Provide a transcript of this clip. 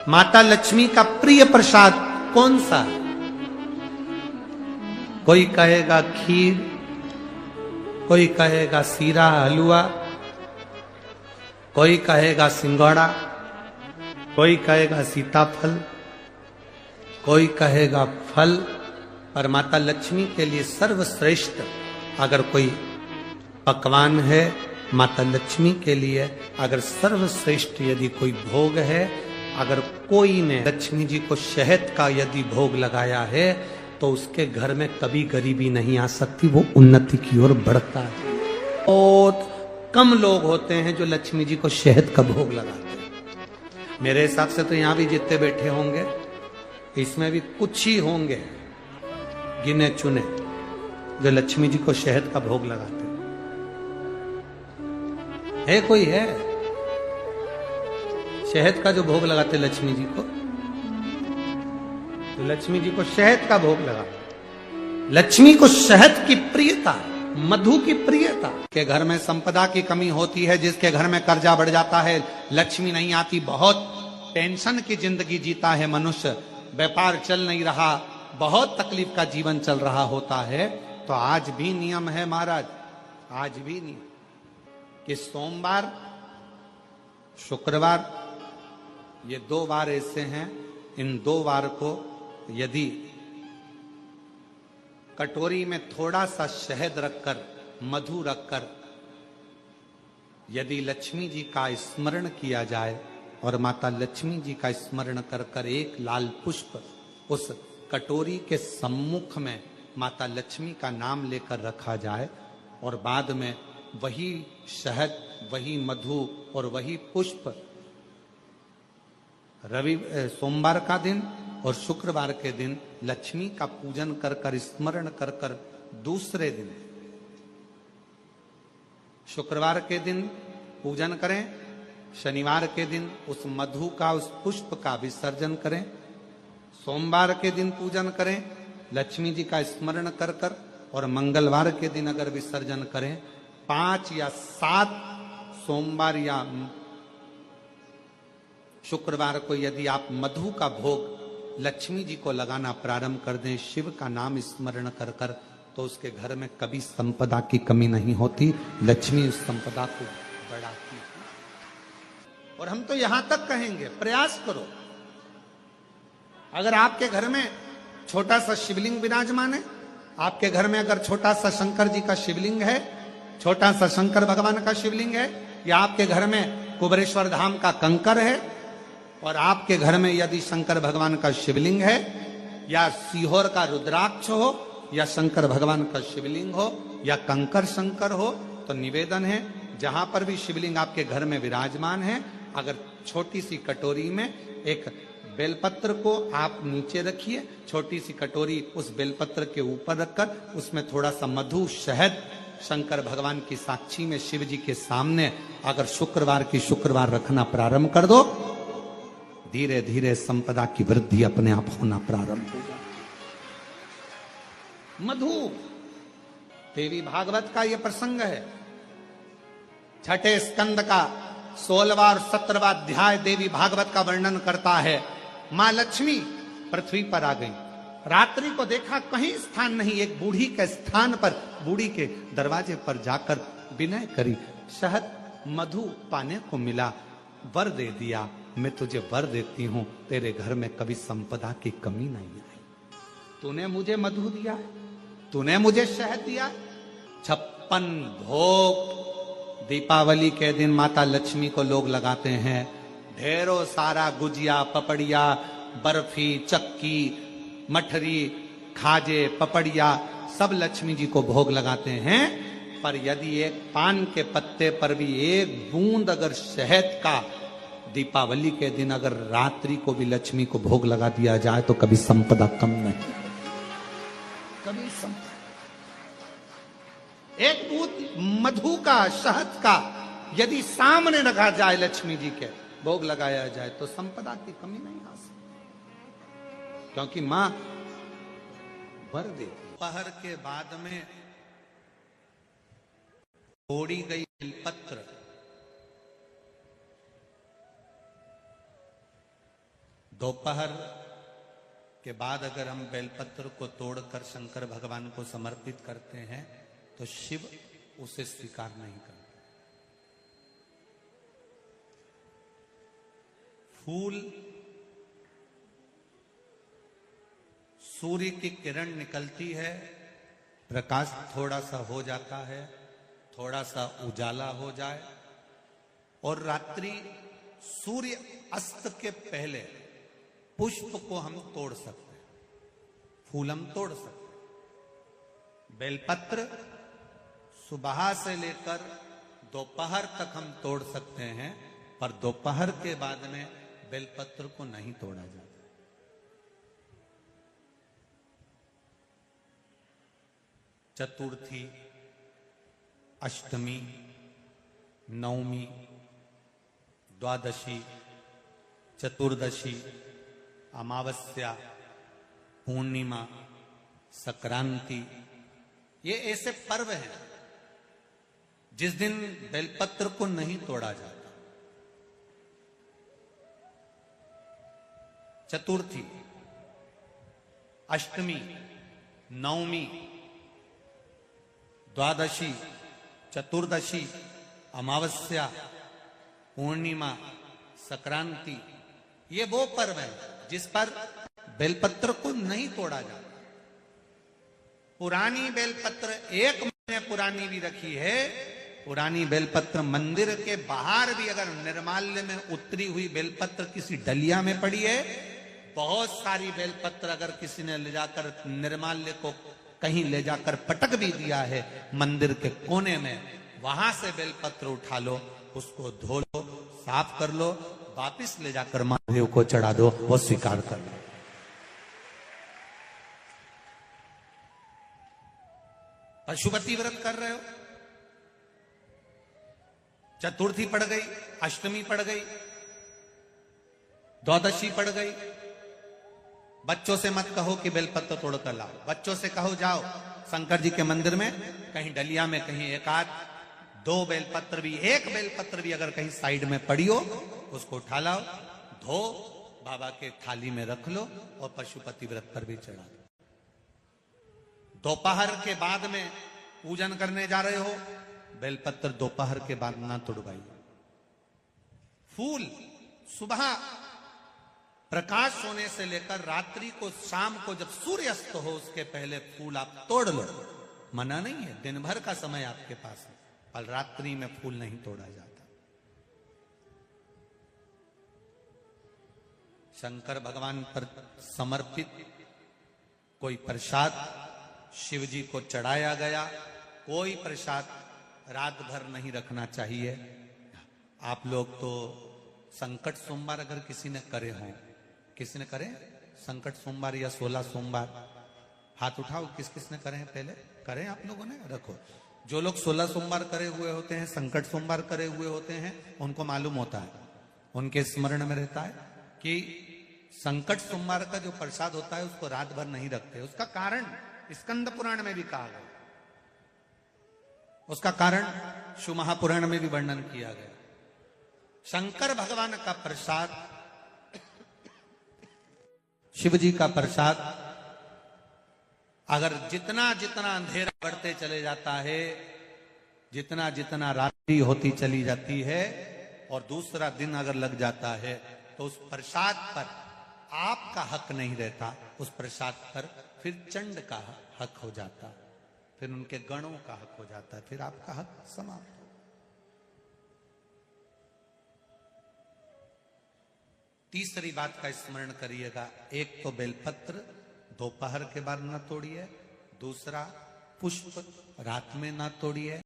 माता लक्ष्मी का प्रिय प्रसाद कौन सा? कोई कहेगा खीर, कोई कहेगा सीरा हलवा, कोई कहेगा सिंघोड़ा, कोई कहेगा सीताफल, कोई कहेगा फल। पर माता लक्ष्मी के लिए सर्वश्रेष्ठ अगर कोई पकवान है, माता लक्ष्मी के लिए अगर सर्वश्रेष्ठ यदि कोई भोग है, अगर कोई ने लक्ष्मी जी को शहद का यदि भोग लगाया है तो उसके घर में कभी गरीबी नहीं आ सकती, वो उन्नति की ओर बढ़ता है। बहुत कम लोग होते हैं जो लक्ष्मी जी को शहद का भोग लगाते हैं। मेरे हिसाब से तो यहां भी जितने बैठे होंगे इसमें भी कुछ ही होंगे गिने चुने जो लक्ष्मी जी को शहद का भोग लगाते है। कोई है शहद का जो भोग लगाते लक्ष्मी जी को? तो लक्ष्मी जी को शहद का भोग लगा। लक्ष्मी को शहद की प्रियता, मधु की प्रियता। के घर में संपदा की कमी होती है, जिसके घर में कर्जा बढ़ जाता है, लक्ष्मी नहीं आती, बहुत टेंशन की जिंदगी जीता है मनुष्य, व्यापार चल नहीं रहा, बहुत तकलीफ का जीवन चल रहा होता है, तो आज भी नियम है महाराज, आज भी नियम कि सोमवार शुक्रवार ये 2 बार ऐसे हैं, इन 2 बार को यदि कटोरी में थोड़ा सा शहद रखकर, मधु रखकर यदि लक्ष्मी जी का स्मरण किया जाए और माता लक्ष्मी जी का स्मरण कर कर एक लाल पुष्प उस कटोरी के सम्मुख में माता लक्ष्मी का नाम लेकर रखा जाए और बाद में वही शहद, वही मधु और वही पुष्प सोमवार का दिन और शुक्रवार के दिन लक्ष्मी का पूजन कर कर, स्मरण कर कर, दूसरे दिन शुक्रवार के दिन पूजन करें, शनिवार के दिन उस मधु का, उस पुष्प का विसर्जन करें, सोमवार के दिन पूजन करें लक्ष्मी जी का स्मरण कर कर, और मंगलवार के दिन अगर विसर्जन करें, 5 या 7 सोमवार या शुक्रवार को यदि आप मधु का भोग लक्ष्मी जी को लगाना प्रारंभ कर दें, शिव का नाम स्मरण कर कर, तो उसके घर में कभी संपदा की कमी नहीं होती, लक्ष्मी उस संपदा को बढ़ाती है। और हम तो यहां तक कहेंगे, प्रयास करो, अगर आपके घर में छोटा सा शिवलिंग विराजमान है, आपके घर में अगर छोटा सा शंकर जी का शिवलिंग है, छोटा सा शंकर भगवान का शिवलिंग है, या आपके घर में कुबेरेश्वर धाम का कंकर है, और आपके घर में यदि शंकर भगवान का शिवलिंग है, या सीहोर का रुद्राक्ष हो, या शंकर भगवान का शिवलिंग हो, या कंकर शंकर हो, तो निवेदन है जहां पर भी शिवलिंग आपके घर में विराजमान है, अगर छोटी सी कटोरी में एक बेलपत्र को आप नीचे रखिए, छोटी सी कटोरी उस बेलपत्र के ऊपर रखकर उसमें थोड़ा सा मधु, शहद, शंकर भगवान की साक्षी में शिव जी के सामने अगर शुक्रवार की शुक्रवार रखना प्रारंभ कर दो, धीरे धीरे संपदा की वृद्धि अपने आप होना प्रारंभ हो जाए। मधु, देवी भागवत का यह प्रसंग है, 6ठे स्कंद का 16वां और 17वां अध्याय देवी भागवत का वर्णन करता है। मां लक्ष्मी पृथ्वी पर आ गई, रात्रि को देखा कहीं स्थान नहीं, एक बूढ़ी के स्थान पर, बूढ़ी के दरवाजे पर जाकर विनय करी, शहद मधु पाने को मिला, वर दे दिया, मैं तुझे वर देती हूं, तेरे घर में कभी संपदा की कमी नहीं आई। तूने मुझे मधु दिया है, तूने मुझे शहद दिया है। 56 भोग दीपावली के दिन माता लक्ष्मी को लोग लगाते हैं, ढेरों सारा गुजिया, पपड़िया, बर्फी, चक्की, मठरी, खाजे, पपड़िया सब लक्ष्मी जी को भोग लगाते हैं। पर यदि एक पान के पत्ते पर भी एक बूंद अगर शहद का दीपावली के दिन अगर रात्रि को भी लक्ष्मी को भोग लगा दिया जाए तो कभी संपदा कम नहीं, कभी संपदा। एक बूंद मधु का, शहद का यदि सामने रखा जाए, लक्ष्मी जी के भोग लगाया जाए, तो संपदा की कमी नहीं आ सकती, क्योंकि मां वर देती। पहर के बाद में तोड़ी गई बेलपत्र दोपहर के बाद अगर हम बेलपत्र को तोड़कर शंकर भगवान को समर्पित करते हैं तो शिव उसे स्वीकार नहीं करते। फूल सूर्य की किरण निकलती है, प्रकाश थोड़ा सा हो जाता है, थोड़ा सा उजाला हो जाए और रात्रि सूर्य अस्त के पहले पुष्प को हम तोड़ सकते हैं, फूल हम तोड़ सकते हैं। बेलपत्र सुबह से लेकर दोपहर तक हम तोड़ सकते हैं, पर दोपहर के बाद में बेलपत्र को नहीं तोड़ा जाता। चतुर्थी, अष्टमी, नवमी, द्वादशी, चतुर्दशी, अमावस्या, पूर्णिमा, संक्रांति, ये ऐसे पर्व हैं जिस दिन बेलपत्र को नहीं तोड़ा जाता। चतुर्थी, अष्टमी, नवमी, द्वादशी, चतुर्दशी, अमावस्या, पूर्णिमा, संक्रांति, ये वो पर्व है जिस पर बेलपत्र को नहीं तोड़ा जाता। पुरानी बेलपत्र 1 महीने पुरानी भी रखी है। पुरानी बेलपत्र मंदिर के बाहर भी अगर निर्माल्य में उतरी हुई बेलपत्र किसी डलिया में पड़ी है, बहुत सारी बेलपत्र अगर किसी ने ले जाकर निर्माल्य को कहीं ले जाकर पटक भी दिया है मंदिर के कोने में, वहां से बेलपत्र उठा लो, उसको धो लो, साफ कर लो, वापिस ले जाकर महादेव को चढ़ा दो, वो स्वीकार कर लो। पशुपति व्रत कर रहे हो, चतुर्थी पड़ गई, अष्टमी पड़ गई, द्वादशी पड़ गई, बच्चों से मत कहो कि बेलपत्र तोड़ कर लाओ। बच्चों से कहो जाओ शंकर जी के मंदिर में कहीं डलिया में कहीं एक आध 2 बेलपत्र भी, 1 बेलपत्र भी अगर कहीं साइड में पड़ी हो, उसको उठा लाओ, धो, बाबा के थाली में रख लो और पशुपति व्रत पर भी चढ़ा दो। दोपहर के बाद में पूजन करने जा रहे हो, बेलपत्र दोपहर के बाद ना तोड़वाइए। फूल सुबह प्रकाश होने से लेकर रात्रि को, शाम को जब सूर्य अस्त हो उसके पहले फूल आप तोड़ लो, मना नहीं है, दिन भर का समय आपके पास है, पर रात्रि में फूल नहीं तोड़ा जाता। शंकर भगवान पर समर्पित कोई प्रसाद शिव जी को चढ़ाया गया, कोई प्रसाद रात भर नहीं रखना चाहिए। आप लोग तो संकट सोमवार अगर किसी ने करे हों, किसी ने करे संकट सोमवार या 16 सोमवार, हाथ उठाओ, किस किस ने करे हैं, पहले करें आप लोगों ने, रखो। जो लोग 16 सोमवार करे हुए होते हैं, संकट सोमवार करे हुए होते हैं, उनको मालूम होता है, उनके स्मरण में रहता है कि संकट सोमवार का जो प्रसाद होता है उसको रात भर नहीं रखते। उसका कारण स्कंद पुराण में भी कहा गया, उसका कारण शिव महापुराण में भी वर्णन किया गया। शंकर भगवान का प्रसाद, शिव जी का प्रसाद, अगर जितना जितना अंधेरा बढ़ते चले जाता है, जितना जितना रात्रि होती चली जाती है और दूसरा दिन अगर लग जाता है, तो उस प्रसाद पर आपका हक नहीं रहता, उस प्रसाद पर फिर चंड का हक हो जाता, फिर उनके गणों का हक हो जाता है, फिर आपका हक समाप्त। तीसरी बात का स्मरण करिएगा, एक तो बेलपत्र दोपहर के बाद ना तोड़िए, दूसरा पुष्प रात में ना तोड़िए,